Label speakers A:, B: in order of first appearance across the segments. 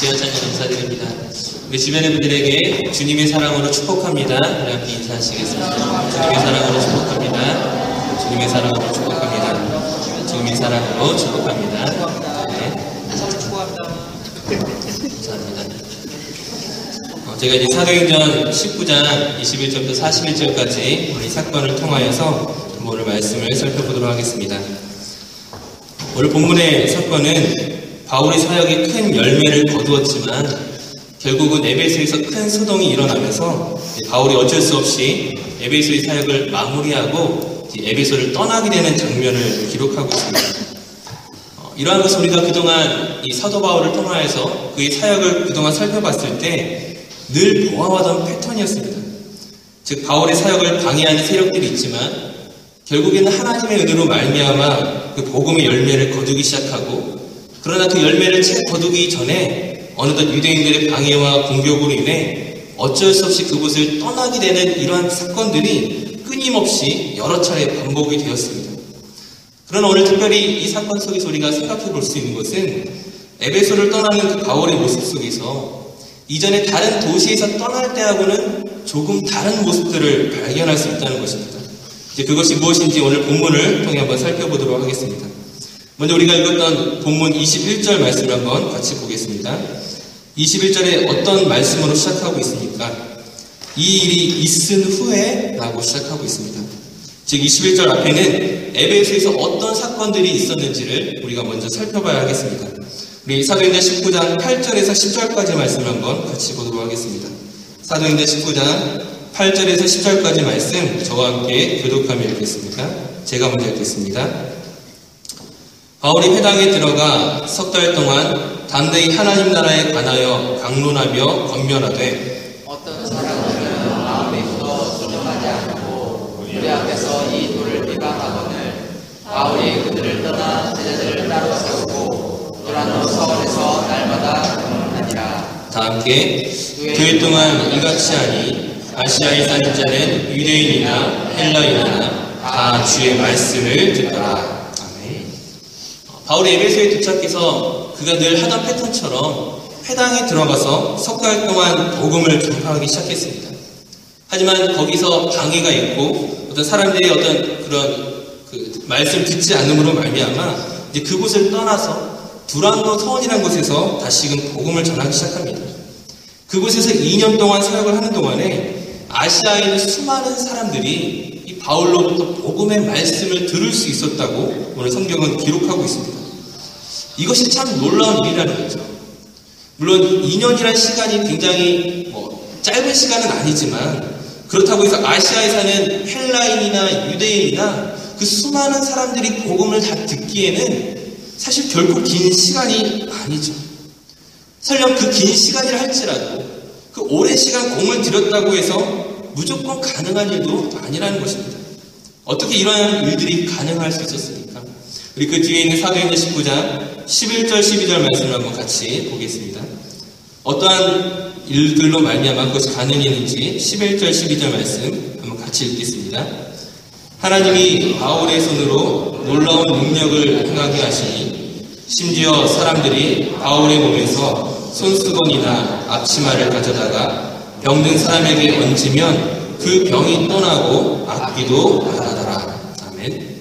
A: 귀한 찬양 감사드립니다. 우리 주변의 분들에게 주님의 사랑으로 축복합니다. 이렇게 인사하시겠습니다. 주님의 사랑으로 축복합니다. 주님의 사랑으로 축복합니다. 주님의 사랑으로 축복합니다. 네. 감사합니다. 제가 이제 사도행전 19장 21절부터 41절까지 이 사건을 통하여서 오늘 말씀을 살펴보도록 하겠습니다. 오늘 본문의 사건은 바울의 사역이 큰 열매를 거두었지만 결국은 에베소에서 큰 소동이 일어나면서 바울이 어쩔 수 없이 에베소의 사역을 마무리하고 에베소를 떠나게 되는 장면을 기록하고 있습니다. 이러한 것을 우리가 그동안 이 사도 바울을 통하여서 그의 사역을 그동안 살펴봤을 때 늘 보아왔던 패턴이었습니다. 즉 바울의 사역을 방해하는 세력들이 있지만 결국에는 하나님의 은혜로 말미암아 그 복음의 열매를 거두기 시작하고, 그러나 그 열매를 채 거두기 전에 어느덧 유대인들의 방해와 공격으로 인해 어쩔 수 없이 그곳을 떠나게 되는 이러한 사건들이 끊임없이 여러 차례 반복이 되었습니다. 그러나 오늘 특별히 이 사건 속에서 우리가 생각해 볼 수 있는 것은 에베소를 떠나는 그 바울의 모습 속에서 이전에 다른 도시에서 떠날 때하고는 조금 다른 모습들을 발견할 수 있다는 것입니다. 이제 그것이 무엇인지 오늘 본문을 통해 한번 살펴보도록 하겠습니다. 먼저 우리가 읽었던 본문 21절 말씀을 한번 같이 보겠습니다. 21절에 어떤 말씀으로 시작하고 있습니까? 이 일이 있은 후에 라고 시작하고 있습니다. 즉 21절 앞에는 에베소에서 어떤 사건들이 있었는지를 우리가 먼저 살펴봐야 하겠습니다. 우리 사도행전 19장 8절에서 10절까지 말씀을 한번 같이 보도록 하겠습니다. 사도행전 19장 8절에서 10절까지 말씀 저와 함께 교독하며 읽겠습니다. 제가 먼저 읽겠습니다. 바울이 회당에 들어가 석 달 동안 담대히 하나님 나라에 관하여 강론하며 권면하되
B: 어떤 사람들은 마음에서 순종하지 않고 우리 앞에서 이 돌을 비방하거늘 바울이 그들을 떠나 제자들을 따로 세우고 또한 서울에서 날마다 강론하니라.
A: 다 함께 그 동안 이같이 하니 아시아에 사는 자는 유대인이나 헬라인이나 다 주의 말씀을 듣더라. 아멘. 바울이 에베소에 도착해서 그가 늘 하던 패턴처럼 회당에 들어가서 석 달 동안 복음을 전파하기 시작했습니다. 하지만 거기서 방해가 있고 어떤 사람들이 어떤 그런 말씀 듣지 않음으로 말미암아 이제 그곳을 떠나서 두란노 서원이라는 곳에서 다시금 복음을 전하기 시작합니다. 그곳에서 2년 동안 사역을 하는 동안에 아시아에 있는 수많은 사람들이 이 바울로부터 복음의 말씀을 들을 수 있었다고 오늘 성경은 기록하고 있습니다. 이것이 참 놀라운 일이라는 거죠. 물론 2년이라는 시간이 굉장히 짧은 시간은 아니지만 그렇다고 해서 아시아에 사는 헬라인이나 유대인이나 그 수많은 사람들이 복음을 다 듣기에는 사실 결코 긴 시간이 아니죠. 설령 그 긴 시간이라 할지라도 그 오랜 시간 공을 들였다고 해서 무조건 가능한 일도 아니라는 것입니다. 어떻게 이러한 일들이 가능할 수 있었습니까? 우리 그 뒤에 있는 사도행전 19장 11절 12절 말씀을 한번 같이 보겠습니다. 어떠한 일들로 말미암아 그것이 가능했는지 11절 12절 말씀 한번 같이 읽겠습니다. 하나님이 바울의 손으로 놀라운 능력을 행하게 하시니 심지어 사람들이 바울의 몸에서 손수건이나 앞치마를 가져다가 병든 사람에게 얹으면 그 병이 떠나고 악기도 나가더라. 아멘.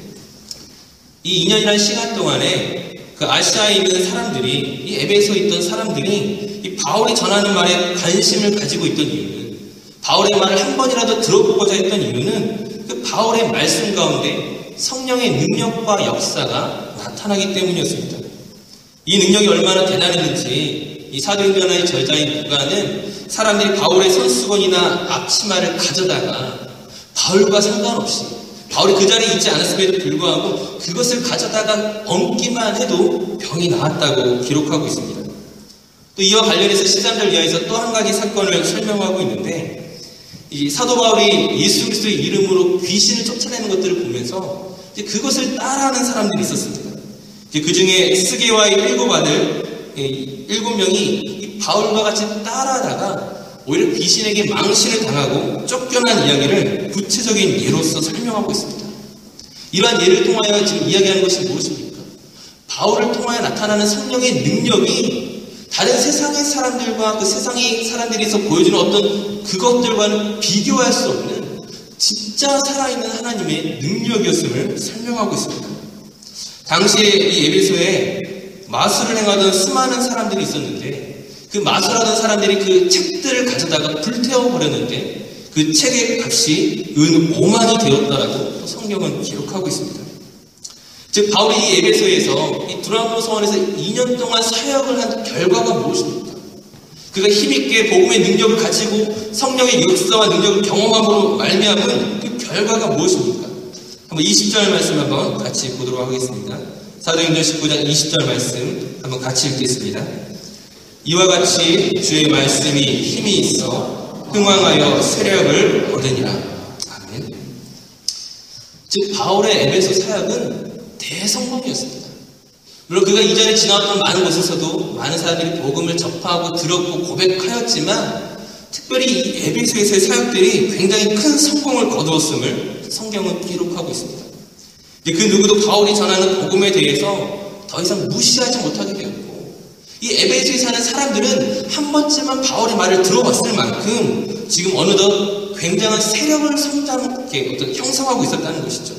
A: 이 2년이라는 시간 동안에 그 아시아에 있는 사람들이, 이 에베소에 있던 사람들이 이 바울이 전하는 말에 관심을 가지고 있던 이유는, 바울의 말을 한 번이라도 들어보고자 했던 이유는 그 바울의 말씀 가운데 성령의 능력과 역사가 나타나기 때문이었습니다. 이 능력이 얼마나 대단했는지 이 사도행전의 저자인 누가는 사람들이 바울의 손수건이나 앞치마를 가져다가 바울과 상관없이 바울이 그 자리에 있지 않았음에도 불구하고 그것을 가져다가 얹기만 해도 병이 나았다고 기록하고 있습니다. 또 이와 관련해서 13절 이하에서 또 한 가지 사건을 설명하고 있는데, 이 사도 바울이 예수 그리스도의 이름으로 귀신을 쫓아내는 것들을 보면서 이제 그것을 따라하는 사람들이 있었습니다. 그 중에 스게와의 7명이 이 바울과 같이 따라하다가 오히려 귀신에게 망신을 당하고 쫓겨난 이야기를 구체적인 예로서 설명하고 있습니다. 이러한 예를 통하여 지금 이야기하는 것이 무엇입니까? 바울을 통하여 나타나는 성령의 능력이 다른 세상의 사람들과 그 세상의 사람들에서 보여주는 어떤 그것들과는 비교할 수 없는 진짜 살아있는 하나님의 능력이었음을 설명하고 있습니다. 당시에 이 에베소에 마술을 행하던 수많은 사람들이 있었는데 그 마술하던 사람들이 그 책들을 가져다가 불태워버렸는데 그 책의 값이 은 5만이 되었다라고 성경은 기록하고 있습니다. 즉 바울이 이 에베소에서 이 두란노 서원에서 2년 동안 사역을 한 결과가 무엇입니까? 그가 힘있게 복음의 능력을 가지고 성령의 역사와 능력을 경험함으로 말미암은 그 결과가 무엇입니까? 한번 20절 말씀 한번 같이 보도록 하겠습니다. 사도행전 19장 20절 말씀 한번 같이 읽겠습니다. 이와 같이 주의 말씀이 힘이 있어 흥왕하여 세력을 얻으니라. 아멘. 즉 바울의 에베소 사역은 대성공이었습니다. 물론 그가 이전에 지나왔던 많은 곳에서도 많은 사람들이 복음을 접하고 들었고 고백하였지만 특별히 이 에베소에서의 사역들이 굉장히 큰 성공을 거두었음을 성경은 기록하고 있습니다. 그 누구도 바울이 전하는 복음에 대해서 더 이상 무시하지 못하게 되었고 이 에베소에 사는 사람들은 한 번쯤은 바울의 말을 들어봤을 만큼 지금 어느덧 굉장한 세력을 어떤 형성하고 있었다는 것이죠.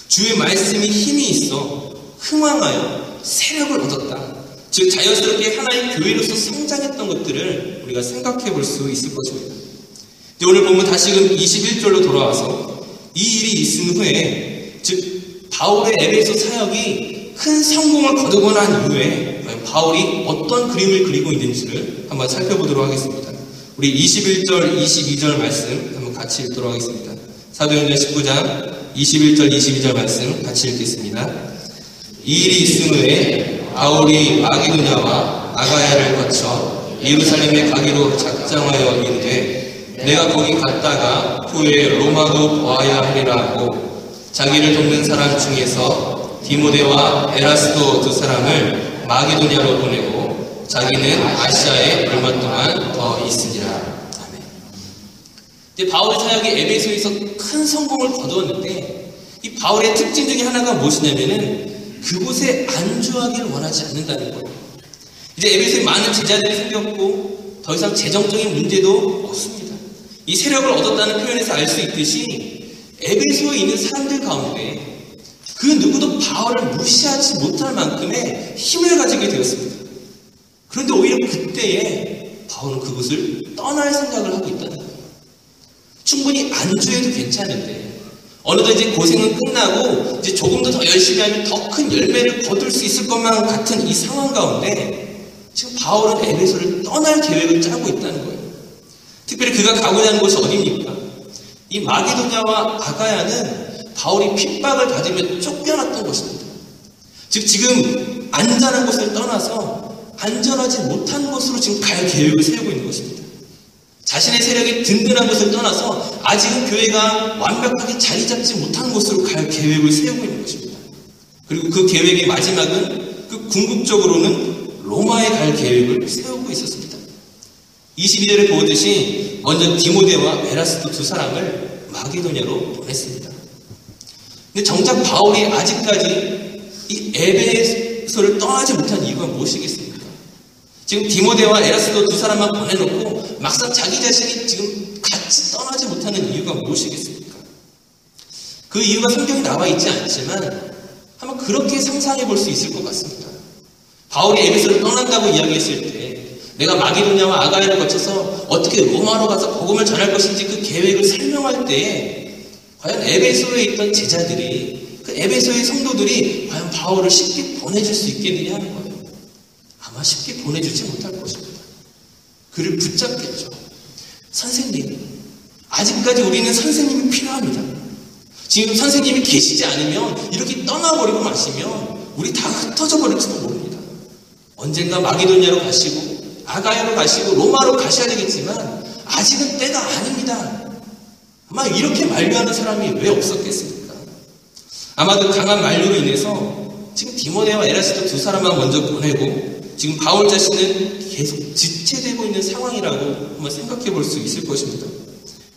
A: 주의 말씀이 힘이 있어 흥왕하여 세력을 얻었다. 즉 자연스럽게 하나의 교회로서 성장했던 것들을 우리가 생각해 볼 수 있을 것입니다. 오늘 보면 다시금 21절로 돌아와서 이 일이 있은 후에 즉 바울의 에베소 사역이 큰 성공을 거두고 난 이후에 바울이 어떤 그림을 그리고 있는지를 한번 살펴보도록 하겠습니다. 우리 21절, 22절 말씀 한번 같이 읽도록 하겠습니다. 사도행전 19장 21절, 22절 말씀 같이 읽겠습니다. 이 일이 있은 후에 바울이 마게도냐와 아가야를 거쳐 예루살렘에 가기로 작정하여 이르되 내가 거기 갔다가 후에 로마도 보아야 하리라 하고 자기를 돕는 사람 중에서 디모데와 에라스도 두 사람을 마게도냐로 보내고 자기는 아시아에 얼마 동안 더 있으리라. 바울의 사역이 에베소에서 큰 성공을 거두었는데 이 바울의 특징 중에 하나가 무엇이냐면은 그곳에 안주하기를 원하지 않는다는 거예요. 이제 에베소에 많은 제자들이 생겼고 더 이상 재정적인 문제도 없습니다. 이 세력을 얻었다는 표현에서 알 수 있듯이 에베소에 있는 사람들 가운데 그 누구도 바울을 무시하지 못할 만큼의 힘을 가지게 되었습니다. 그런데 오히려 그때에 바울은 그곳을 떠날 생각을 하고 있다는 거예요. 충분히 안주해도 괜찮은데 어느덧 이제 고생은 끝나고 이제 조금 더 열심히 하면 더 큰 열매를 거둘 수 있을 것만 같은 이 상황 가운데 지금 바울은 에베소를 떠날 계획을 짜고 있다는 거예요. 특별히 그가 가고자 하는 곳이 어디입니까? 이 마게도냐와 아가야는 바울이 핍박을 받으며 쫓겨났던 곳입니다. 즉 지금 안전한 곳을 떠나서 안전하지 못한 곳으로 지금 갈 계획을 세우고 있는 것입니다. 자신의 세력이 든든한 곳을 떠나서 아직은 교회가 완벽하게 자리 잡지 못한 곳으로 갈 계획을 세우고 있는 것입니다. 그리고 그 계획의 마지막은 그 궁극적으로는 로마에 갈 계획을 세우고 있었습니다. 22절에 보듯이 먼저 디모데와 에라스도 두 사람을 마게도냐로 보냈습니다. 근데 정작 바울이 아직까지 이 에베소를 떠나지 못한 이유가 무엇이겠습니까? 지금 디모데와 에라스도 두 사람만 보내놓고 막상 자기 자신이 지금 같이 떠나지 못하는 이유가 무엇이겠습니까? 그 이유가 성경에 나와 있지 않지만 한번 그렇게 상상해 볼 수 있을 것 같습니다. 바울이 에베소를 떠난다고 이야기했을 때 내가 마게도냐와 아가야를 거쳐서 어떻게 로마로 가서 복음을 전할 것인지 그 계획을 설명할 때에 과연 에베소에 있던 제자들이 그 에베소의 성도들이 과연 바울을 쉽게 보내줄 수 있겠느냐 하는 거예요. 아마 쉽게 보내주지 못할 것입니다. 그를 붙잡겠죠. 선생님, 아직까지 우리는 선생님이 필요합니다. 지금 선생님이 계시지 않으면 이렇게 떠나버리고 마시면 우리 다 흩어져 버릴지도 모릅니다. 언젠가 마게도냐로 가시고 아가야로 가시고 로마로 가셔야 되겠지만 아직은 때가 아닙니다. 아마 이렇게 만류하는 사람이 왜 없었겠습니까? 아마 그 강한 만류로 인해서 지금 디모데와 에라스도 두 사람만 먼저 보내고 지금 바울 자신은 계속 지체되고 있는 상황이라고 한번 생각해 볼 수 있을 것입니다.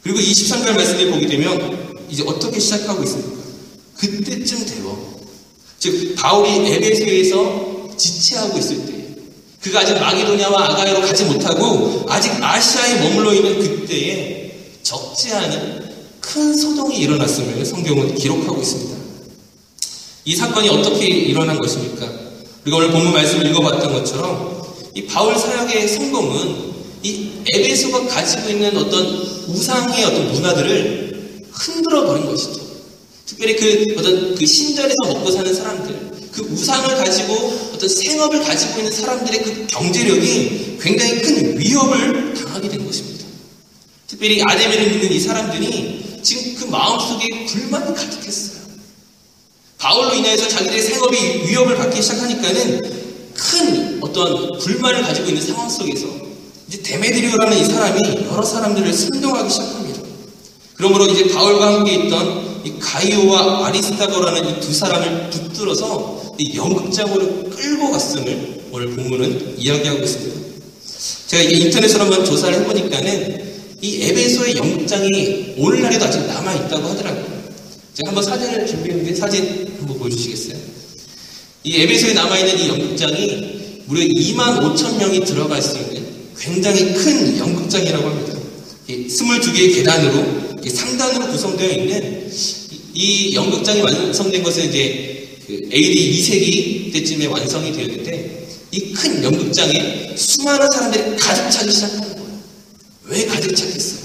A: 그리고 23절 말씀을 보게 되면 이제 어떻게 시작하고 있습니까? 그때쯤 되어 즉 바울이 에베소에서 지체하고 있을 때 그가 아직 마게도냐와 아가야로 가지 못하고 아직 아시아에 머물러 있는 그때에 적지 않은 큰 소동이 일어났음을 성경은 기록하고 있습니다. 이 사건이 어떻게 일어난 것입니까? 우리가 오늘 본문 말씀을 읽어봤던 것처럼 이 바울 사역의 성공은 이 에베소가 가지고 있는 어떤 우상의 어떤 문화들을 흔들어 버린 것이죠. 특별히 그 신전에서 먹고 사는 사람들, 그 우상을 가지고 어떤 생업을 가지고 있는 사람들의 그 경제력이 굉장히 큰 위협을 당하게 된 것입니다. 특별히 아데메를 믿는 이 사람들이 지금 그 마음속에 불만이 가득했어요. 바울로 인해서 자기들의 생업이 위협을 받기 시작하니까는 큰 어떤 불만을 가지고 있는 상황 속에서 이제 데메드리오라는 이 사람이 여러 사람들을 선동하기 시작합니다. 그러므로 이제 바울과 함께 있던 이 가이오와 아리스타고라는 이 두 사람을 붙들어서 이 연극장으로 끌고 갔음을 오늘 본문은 이야기하고 있습니다. 제가 이게 인터넷으로 한번 조사를 해보니까는 이 에베소의 연극장이 오늘날에도 아직 남아있다고 하더라고요. 제가 한번 사진을 준비했는데 사진 한번 보여주시겠어요? 이 에베소에 남아있는 이 연극장이 무려 25,000명이 들어갈 수 있는 굉장히 큰 연극장이라고 합니다. 22개의 계단으로 상단으로 구성되어 있는 이 연극장이 완성된 것은 이제 AD 2세기 때쯤에 완성이 되었는데 이 큰 연극장에 수많은 사람들이 가득 차기 시작하는 거예요. 왜 가득 찼겠어요?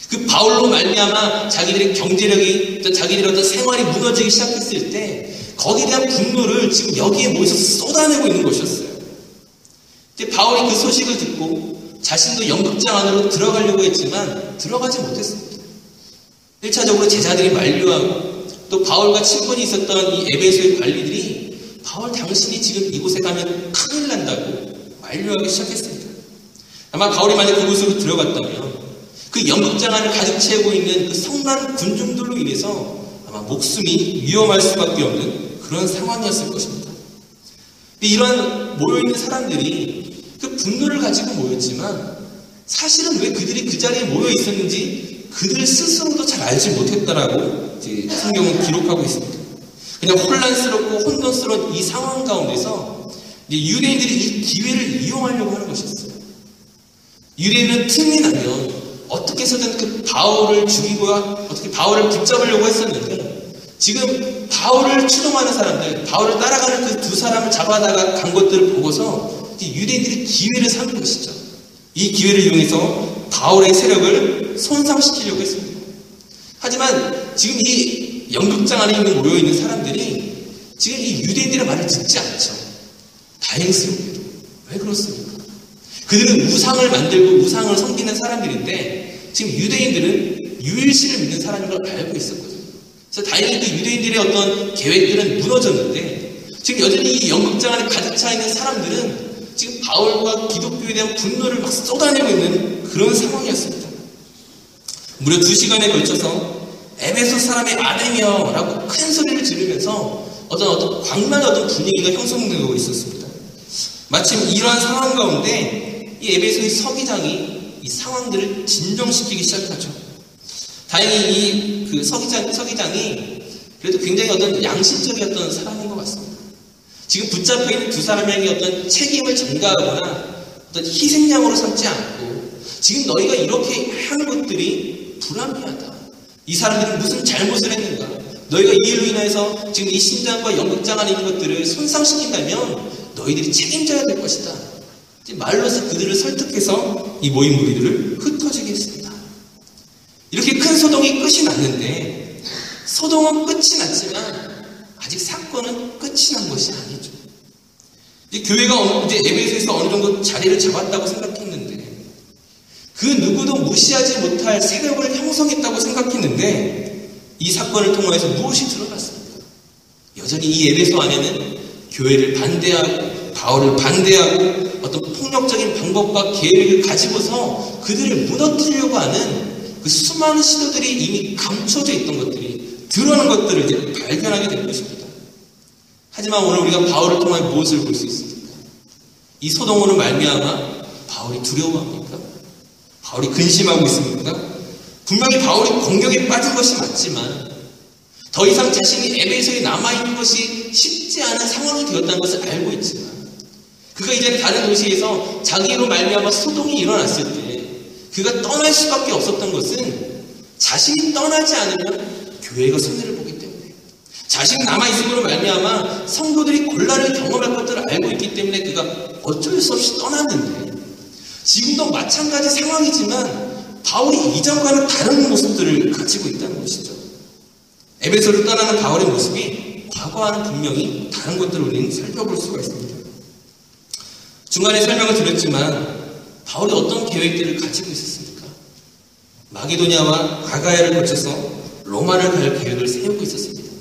A: 그 바울로 말미암아 자기들의 경제력이, 자기들의 어떤 생활이 무너지기 시작했을 때 거기에 대한 분노를 지금 여기에 모여서 쏟아내고 있는 것이었어요. 근데 바울이 그 소식을 듣고 자신도 연극장 안으로 들어가려고 했지만 들어가지 못했습니다. 1차적으로 제자들이 만류하고 또 바울과 친분이 있었던 이 에베소의 관리들이 바울 당신이 지금 이곳에 가면 큰일 난다고 만류하기 시작했습니다. 아마 바울이 만약 그곳으로 들어갔다면 그 연극장 안을 가득 채우고 있는 그 성난 군중들로 인해서 아마 목숨이 위험할 수밖에 없는 그런 상황이었을 것입니다. 이런 모여있는 사람들이 그 분노를 가지고 모였지만 사실은 왜 그들이 그 자리에 모여 있었는지 그들 스스로도 잘 알지 못했다라고 이제 성경은 기록하고 있습니다. 그냥 혼란스럽고 혼돈스러운 이 상황 가운데서 이제 유대인들이 이 기회를 이용하려고 하는 것이었어요. 유대인은 틈이 나면 어떻게 해서든 그 바울을 죽이고 어떻게 바울을 붙잡으려고 했었는데 지금 바울을 추종하는 사람들, 바울을 따라가는 그 두 사람을 잡아다가 간 것들을 보고서 유대인들이 기회를 삼은 것이죠. 이 기회를 이용해서 바울의 세력을 손상시키려고 했습니다. 하지만 지금 이 연극장 안에 모여있는 사람들이 지금 이 유대인들의 말을 듣지 않죠. 다행스럽게도. 왜 그렇습니까? 그들은 우상을 만들고 우상을 섬기는 사람들인데 지금 유대인들은 유일신을 믿는 사람인 걸 알고 있었거든요. 그래서 다행히 그 유대인들의 어떤 계획들은 무너졌는데 지금 여전히 이 연극장 안에 가득 차 있는 사람들은 지금 바울과 기독교에 대한 분노를 막 쏟아내고 있는 그런 상황이었습니다. 무려 2시간에 걸쳐서 에베소 사람의 아데미어라고 큰 소리를 지르면서 어떤 광란의 어떤 분위기가 형성되고 있었습니다. 마침 이러한 상황 가운데 이 에베소의 서기장이 이 상황들을 진정시키기 시작하죠. 다행히 이 그 서기장이 그래도 굉장히 어떤 양심적이었던 사람인 것 같습니다. 지금 붙잡혀 있는 두 사람에게 어떤 책임을 전가하거나 어떤 희생양으로 삼지 않고 지금 너희가 이렇게 하는 것들이 불합리하다. 이 사람들은 무슨 잘못을 했는가? 너희가 이 일로 인해서 지금 이 신장과 연극장 안에 있는 것들을 손상시킨다면 너희들이 책임져야 될 것이다. 말로서 그들을 설득해서 이 모인 무리들을 흩어지게 했습니다. 이렇게 큰 소동이 끝이 났는데 소동은 끝이 났지만 아직 사건은 끝이 난 것이 아니죠. 이제 교회가 이제 에베소에서 어느 정도 자리를 잡았다고 생각했는데 그 누구도 무시하지 못할 세력을 형성했다고 생각했는데 이 사건을 통해서 무엇이 드러났습니까? 여전히 이 에베소 안에는 교회를 반대하고 바울을 반대하고 어떤 폭력적인 방법과 계획을 가지고서 그들을 무너뜨리려고 하는 그 수많은 시도들이 이미 감춰져 있던 것들이 드러나는 것들을 이제 발견하게 된 것입니다. 하지만 오늘 우리가 바울을 통해 무엇을 볼 수 있습니까? 이 소동으로 말미암아 바울이 두려워합니까? 바울이 근심하고 있습니까? 분명히 바울이 공격에 빠진 것이 맞지만 더 이상 자신이 에베소에 남아있는 것이 쉽지 않은 상황이 되었다는 것을 알고 있지만 그가 이제 다른 도시에서 자기로 말미암아 소동이 일어났을 때 그가 떠날 수밖에 없었던 것은 자신이 떠나지 않으면 교회가 손해를 보기 때문에, 자신이 남아있음으로 말미암아 성도들이 곤란을 경험할 것들을 알고 있기 때문에 그가 어쩔 수 없이 떠났는데, 지금도 마찬가지 상황이지만 바울이 이전과는 다른 모습들을 가지고 있다는 것이죠. 에베소를 떠나는 바울의 모습이 과거와는 분명히 다른 것들을 우리는 살펴볼 수가 있습니다. 중간에 설명을 드렸지만 바울이 어떤 계획들을 가지고 있었습니까? 마게도냐와 아가야를 거쳐서 로마를 갈 계획을 세우고 있었습니다.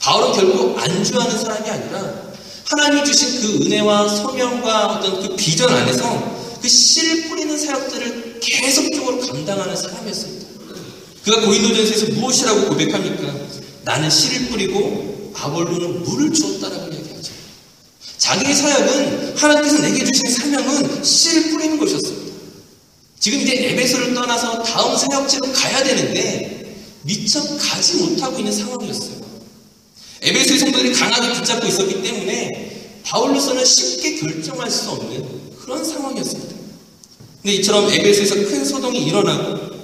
A: 바울은 결국 안주하는 사람이 아니라 하나님이 주신 그 은혜와 소명과 어떤 그 비전 안에서 그 씨를 뿌리는 사역들을 계속적으로 감당하는 사람이었습니다. 그가 고린도전서에서 무엇이라고 고백합니까? 나는 씨를 뿌리고 아볼로는 물을 주었다라고 얘기하죠. 자기의 사역은, 하나님께서 내게 주신 사명은 씨를 뿌리는 것이었습니다. 지금 이제 에베소를 떠나서 다음 사역지로 가야 되는데 미처 가지 못하고 있는 상황이었어요. 에베소의 성도들이 강하게 붙잡고 있었기 때문에 바울로서는 쉽게 결정할 수 없는 그런 상황이었습니다. 근데 이처럼 에베소에서 큰 소동이 일어나고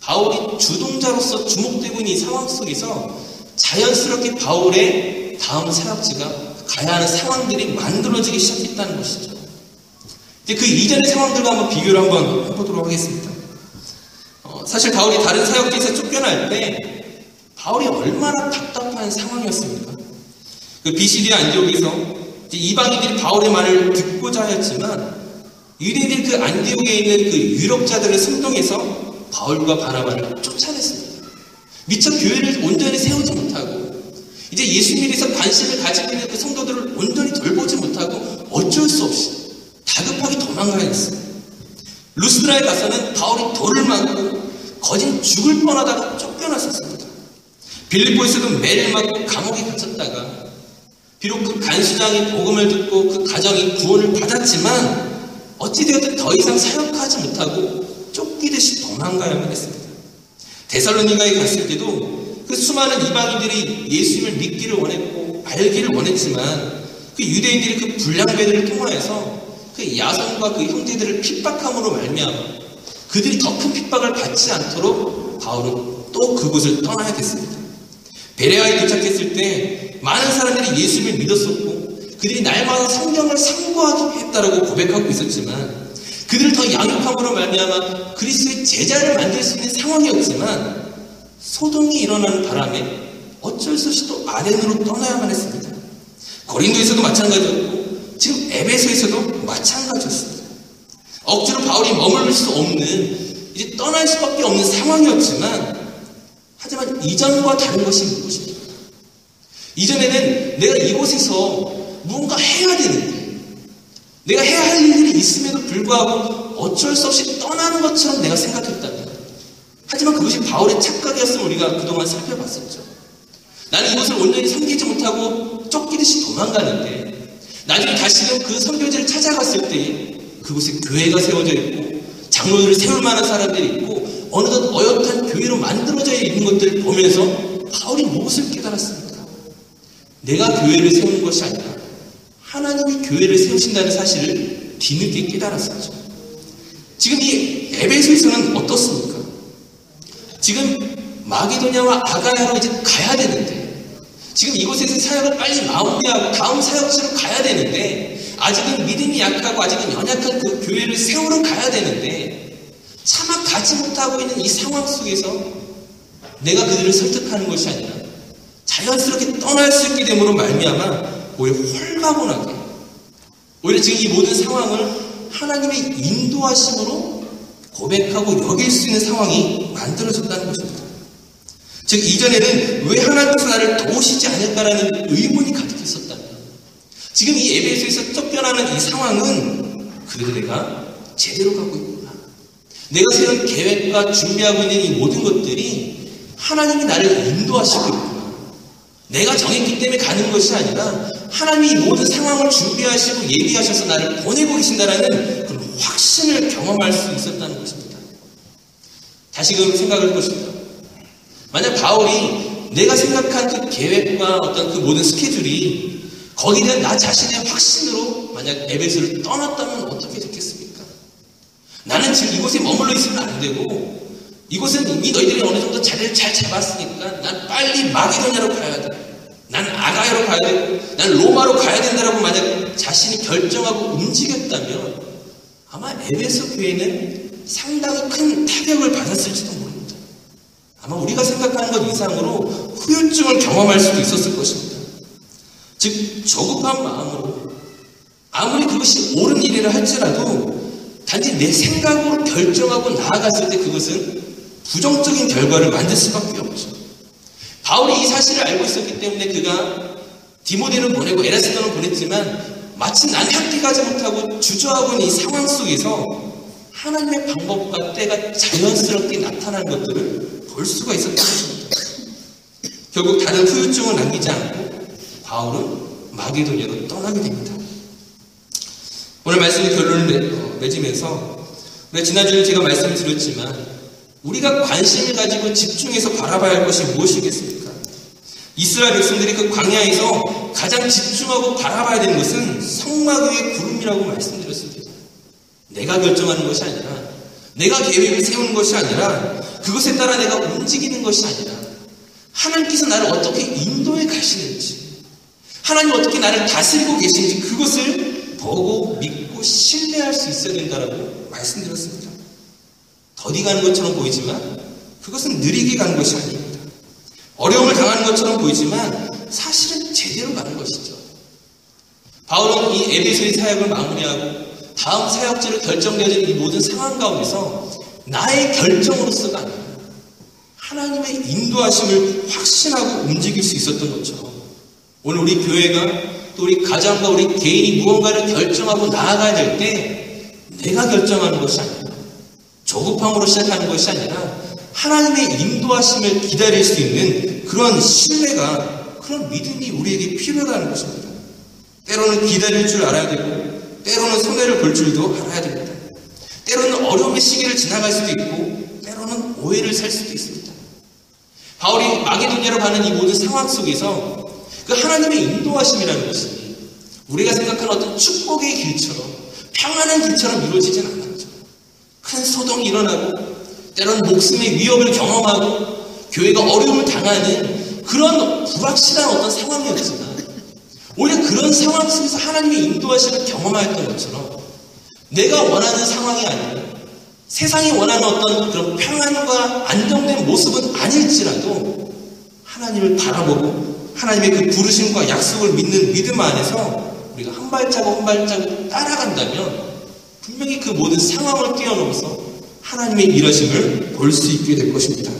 A: 바울이 주동자로서 주목되고 있는 이 상황 속에서 자연스럽게 바울의 다음 사역지가 가야 하는 상황들이 만들어지기 시작했다는 것이죠. 이제 그 이전의 상황들과 한번 비교를 한번 해보도록 하겠습니다. 사실 바울이 다른 사역지에서 쫓겨날 때 바울이 얼마나 답답한 상황이었습니까? 그 비시디아 안디옥에서 이방인들이 바울의 말을 듣고자 하였지만 유대인들이 그 안디옥에 있는 그 유력자들을 선동해서 바울과 바나바를 쫓아냈습니다. 미처 교회를 온전히 세우지 못하고 이제 예수님에 대해서 관심을 가지고 있는 그 성도들을 온전히 돌보지 못하고 어쩔 수 없이 다급하게 도망가야 했습니다. 루스드라에 가서는 바울이 돌을 맞고 거진 죽을 뻔하다가 쫓겨났었습니다. 빌립보에서도 매를 맞고 감옥에 갇혔다가 비록 그 간수장이 복음을 듣고 그 가정이 구원을 받았지만 어찌되었든 더 이상 사역하지 못하고 쫓기듯이 도망가야만 했습니다. 데살로니가에 갔을 때도 그 수많은 이방인들이 예수님을 믿기를 원했고 알기를 원했지만 그 유대인들이 그 불량배들을 통하여서 그 야손과 그 형제들을 핍박함으로 말미암아 그들이 더 큰 핍박을 받지 않도록 바울은 또 그곳을 떠나야 됐습니다. 베레아에 도착했을 때 많은 사람들이 예수님을 믿었었고 그들이 날마다 성경을 상고하게 했다라고 고백하고 있었지만 그들을 더 양육함으로 말미암아 그리스도의 제자를 만들 수 있는 상황이었지만 소동이 일어나는 바람에 어쩔 수 없이 또 아덴으로 떠나야만 했습니다. 고린도에서도 마찬가지였고 지금 에베소에서도 마찬가지였습니다. 억지로 바울이 머물 수 없는, 이제 떠날 수밖에 없는 상황이었지만 하지만 이전과 다른 것이 무엇입니까? 이전에는 내가 이곳에서 무언가 해야 되는데 내가 해야 할 일들이 있음에도 불구하고 어쩔 수 없이 떠나는 것처럼 내가 생각했다면, 하지만 그것이 바울의 착각이었음을 우리가 그동안 살펴봤었죠. 나는 이곳을 온전히 섬기지 못하고 쫓기듯이 도망가는데 나중에 다시금 그 선교지를 찾아갔을 때 그곳에 교회가 세워져 있고 장로들을 세울 만한 사람들이 있고 어느덧 어엿한 교회로 만들어져 있는 것들을 보면서 바울이 무엇을 깨달았습니까? 내가 교회를 세우는 것이 아니라 하나님이 교회를 세우신다는 사실을 뒤늦게 깨달았었죠. 지금 이 에베소에서는 어떻습니까? 지금 마게도냐와 아가야로 이제 가야 되는데, 지금 이곳에서 사역을 빨리 마무리하고 다음 사역지로 가야 되는데, 아직은 믿음이 약하고 아직은 연약한 그 교회를 세우러 가야 되는데 차마 가지 못하고 있는 이 상황 속에서 내가 그들을 설득하는 것이 아니라 자연스럽게 떠날 수 있게 됨으로 말미암아 오히려 홀가분하게, 오히려 지금 이 모든 상황을 하나님의 인도하심으로 고백하고 여길 수 있는 상황이 만들어졌다는 것입니다. 즉 이전에는 왜 하나님께서 나를 도우시지 않을까라는 의문이 가득했었다면, 지금 이 에베소에서 쫓겨나는 이 상황은 그래도 내가 제대로 가고 있구나, 내가 세운 계획과 준비하고 있는 이 모든 것들이 하나님이 나를 인도하시고 있구나, 내가 정했기 때문에 가는 것이 아니라 하나님이 모든 상황을 준비하시고 예비하셔서 나를 보내고 계신다라는 그런 확신을 경험할 수 있었다는 것입니다. 다시금 생각을 해보십시오. 만약 바울이 내가 생각한 그 계획과 어떤 그 모든 스케줄이 거기에 대한 나 자신의 확신으로 만약 에베소를 떠났다면 어떻게 됐겠습니까? 나는 지금 이곳에 머물러 있으면 안 되고 이곳은 이미 너희들이 어느 정도 자리를 잘 잡았으니까 난 빨리 마게도냐로 가야 돼. 난 아가야로 가야 되고 난 로마로 가야 된다라고 만약 자신이 결정하고 움직였다면 아마 에베소 교회는 상당히 큰 타격을 받았을지도 모릅니다. 아마 우리가 생각하는 것 이상으로 후유증을 경험할 수도 있었을 것입니다. 즉 조급한 마음으로 아무리 그것이 옳은 일이라 할지라도 단지 내 생각으로 결정하고 나아갔을 때 그것은 부정적인 결과를 만들 수밖에 없죠. 바울이 이 사실을 알고 있었기 때문에 그가 디모데를 보내고 에라스도를 보냈지만 마치 난 함께 가지 못하고 주저하고 있는 이 상황 속에서 하나님의 방법과 때가 자연스럽게 나타난 것들을 볼 수가 있었던 것입니다. 결국 다른 후유증을 남기지 않고 바울은 마게도냐로 떠나게 됩니다. 오늘 말씀의 결론을 맺으면서 우리가 지난주에 제가 말씀을 드렸지만 우리가 관심을 가지고 집중해서 바라봐야 할 것이 무엇이겠습니까? 이스라엘 백성들이 그 광야에서 가장 집중하고 바라봐야 되는 것은 성막 위의 구름이라고 말씀드렸습니다. 내가 결정하는 것이 아니라 내가 계획을 세우는 것이 아니라 그것에 따라 내가 움직이는 것이 아니라 하나님께서 나를 어떻게 인도해 가시는지 하나님 어떻게 나를 다스리고 계신지 그것을 보고 믿고 신뢰할 수 있어야 된다라고 말씀드렸습니다. 더디 가는 것처럼 보이지만 그것은 느리게 가는 것이 아닙니다. 어려움을 당하는 것처럼 보이지만 사실은 제대로 가는 것이죠. 바울은 이 에베소의 사역을 마무리하고 다음 사역지로 결정되어진 이 모든 상황 가운데서 나의 결정으로서가 아니라 하나님의 인도하심을 확신하고 움직일 수 있었던 것처럼 오늘 우리 교회가 또 우리 가정과 우리 개인이 무언가를 결정하고 나아가야 될 때 내가 결정하는 것이 아니라 조급함으로 시작하는 것이 아니라 하나님의 인도하심을 기다릴 수 있는 그런 신뢰가 그런 믿음이 우리에게 필요하다는 것입니다. 때로는 기다릴 줄 알아야 되고 때로는 손해를 볼 줄도 알아야 됩니다. 때로는 어려움의 시기를 지나갈 수도 있고 때로는 오해를 살 수도 있습니다. 바울이 마게도냐로 가는 이 모든 상황 속에서 그 하나님의 인도하심이라는 것이 우리가 생각하는 어떤 축복의 길처럼 평안한 길처럼 이루어지진 않아요. 큰 소동이 일어나고 때로는 목숨의 위협을 경험하고 교회가 어려움을 당하는 그런 불확실한 어떤 상황이었지만 오히려 그런 상황 속에서 하나님의 인도하심을 경험하였던 것처럼 내가 원하는 상황이 아니라 세상이 원하는 어떤 그런 평안과 안정된 모습은 아닐지라도 하나님을 바라보고 하나님의 그 부르심과 약속을 믿는 믿음 안에서 우리가 한 발자국 한 발자국 따라간다면 분명히 그 모든 상황을 뛰어넘어서 하나님의 일하심을 볼 수 있게 될 것입니다.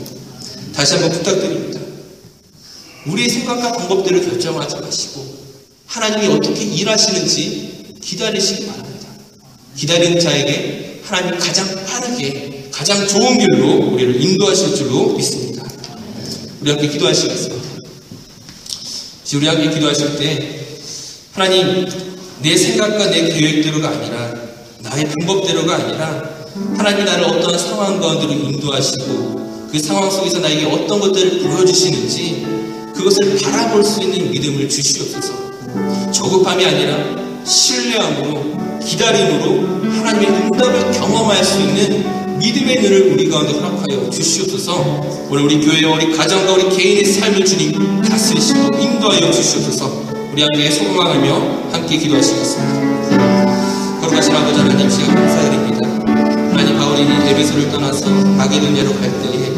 A: 다시 한번 부탁드립니다. 우리의 생각과 방법대로 결정하지 마시고 하나님이 어떻게 일하시는지 기다리시기 바랍니다. 기다리는 자에게 하나님이 가장 빠르게 가장 좋은 길로 우리를 인도하실 줄로 믿습니다. 우리 함께 기도하시겠습니다. 우리 함께 기도하실 때 하나님 내 생각과 내 계획대로가 아니라 나의 방법대로가 아니라 하나님이 나를 어떠한 상황 가운데로 인도하시고 그 상황 속에서 나에게 어떤 것들을 보여주시는지 그것을 바라볼 수 있는 믿음을 주시옵소서. 조급함이 아니라 신뢰함으로 기다림으로 하나님의 응답을 경험할 수 있는 믿음의 눈을 우리 가운데 허락하여 주시옵소서. 오늘 우리 교회와 우리 가정과 우리 개인의 삶을 주님 다스리시고 인도하여 주시옵소서. 우리 함께 소망하며 함께 기도하시겠습니다. 거룩하신 아버지 하나님, 제가 감사드립니다. 하나님, 바울이 에베소를 떠나서 마게도냐로 갈 때에